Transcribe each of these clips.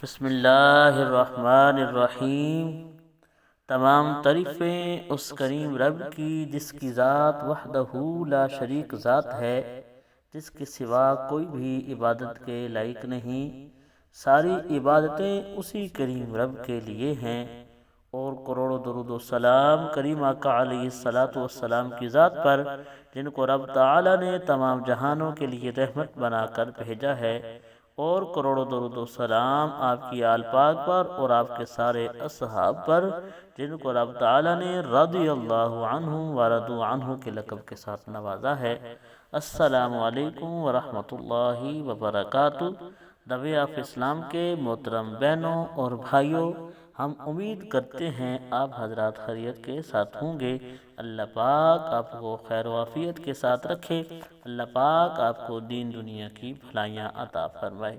بسم اللہ الرحمن الرحیم۔ تمام تعریفیں اس کریم رب کی جس کی ذات وحدہ لا شریک ذات ہے، جس کے سوا کوئی بھی عبادت کے لائق نہیں۔ ساری عبادتیں اسی کریم رب کے لیے ہیں، اور کروڑوں درود و سلام کریم آقا علیہ الصلاۃ والسلام کی ذات پر، جن کو رب تعالی نے تمام جہانوں کے لیے رحمت بنا کر بھیجا ہے، اور کروڑوں درود و سلام آپ کی آل پاک پر اور آپ کے سارے اصحاب پر، جن کو رب تعالی نے رضی اللہ عنہم ورضوا عنہ کے لقب کے ساتھ نوازا ہے۔ السلام علیکم ورحمۃ اللہ وبرکاتہ۔ نبی آف اسلام کے محترم بہنوں اور بھائیوں، ہم امید کرتے ہیں آپ حضرات خیریت کے ساتھ ہوں گے۔ اللہ پاک آپ کو خیر و عافیت کے ساتھ رکھے۔ اللہ پاک آپ کو دین دنیا کی بھلائیاں عطا فرمائے۔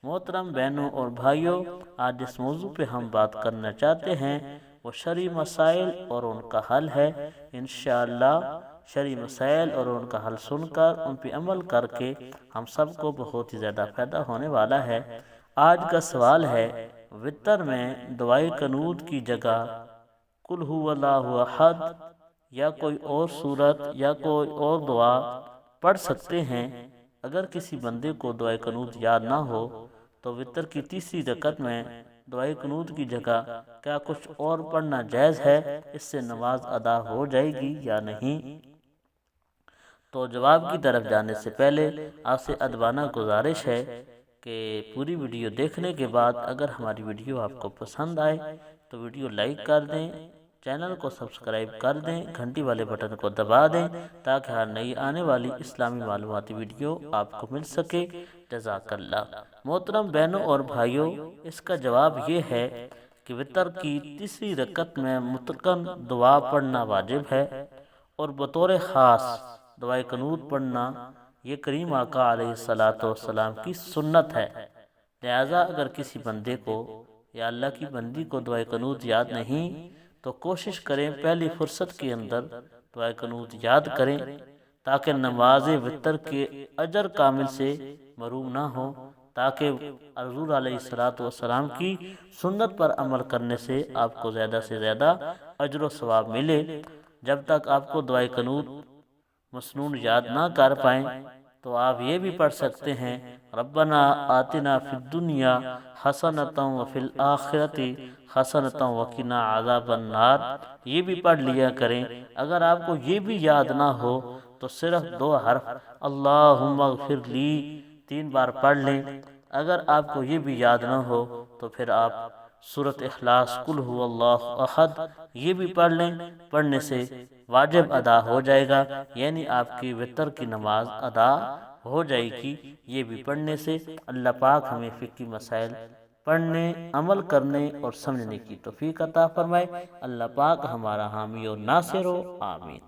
محترم بہنوں اور بھائیوں، آج جس موضوع پہ ہم بات کرنا چاہتے ہیں وہ شرعی مسائل اور ان کا حل ہے۔ انشاءاللہ شرعی مسائل اور ان کا حل سن کر ان پہ عمل کر کے ہم سب کو بہت ہی زیادہ فائدہ ہونے والا ہے۔ آج کا سوال ہے، وتر میں دعائے قنوت کی جگہ قل هو اللہ احد یا کوئی اور صورت یا کوئی اور دعا پڑھ سکتے ہیں؟ اگر کسی بندے کو دعائے قنوت یاد نہ ہو تو وتر کی تیسری رکعت میں دعائے قنوت کی جگہ کیا کچھ اور پڑھنا جائز ہے؟ اس سے نماز ادا ہو جائے گی یا نہیں؟ تو جواب کی طرف جانے سے پہلے آپ سے ادبانہ گزارش ہے کہ پوری ویڈیو دیکھنے کے بعد اگر ہماری ویڈیو آپ کو پسند آئے تو ویڈیو لائک کر دیں، چینل کو سبسکرائب کر دیں، گھنٹی والے بٹن کو دبا دیں تاکہ ہر نئی آنے والی اسلامی معلوماتی ویڈیو آپ کو مل سکے۔ جزاک اللہ۔ محترم بہنوں اور بھائیوں، اس کا جواب یہ ہے کہ وتر کی تیسری رکعت میں مطلقاً دعا پڑھنا واجب ہے، اور بطور خاص دعائے قنوت پڑھنا یہ کریم آقا علیہ الصلاۃ والسلام کی سنت ہے۔ لہذا اگر کسی بندے کو یا اللہ کی بندی کو دعائے قنوت یاد نہیں تو کوشش کریں پہلی فرصت کے اندر دعائے قنوت یاد کریں، تاکہ نماز وتر کے اجر کامل سے محروم نہ ہو، تاکہ حضور علیہ الصلاۃ والسلام کی سنت پر عمل کرنے سے آپ کو زیادہ سے زیادہ اجر و ثواب ملے۔ جب تک آپ کو دعائے قنوت مسنون یاد نہ کر پائیں تو آپ یہ بھی پڑھ سکتے ہیں، ربنا آتنا فی الدنیا حسنۃ وفی الآخرۃ حسنۃ وقنا عذاب النار، یہ بھی پڑھ لیا کریں۔ اگر آپ کو یہ بھی یاد نہ ہو تو صرف 2 حرف اللہم اغفر لی 3 بار پڑھ لیں۔ اگر آپ کو یہ بھی یاد نہ ہو تو پھر آپ سورۃ اخلاص قل هو اللہ احد یہ بھی پڑھ لیں۔ پڑھنے سے واجب ادا ہو جائے گا، یعنی آپ کی وتر کی نماز ادا ہو جائے گی۔ یہ بھی پڑھنے سے اللہ پاک ہمیں فقہی مسائل پڑھنے، عمل کرنے اور سمجھنے کی توفیق عطا فرمائے۔ اللہ پاک ہمارا حامی اور ناصر ہو، آمین۔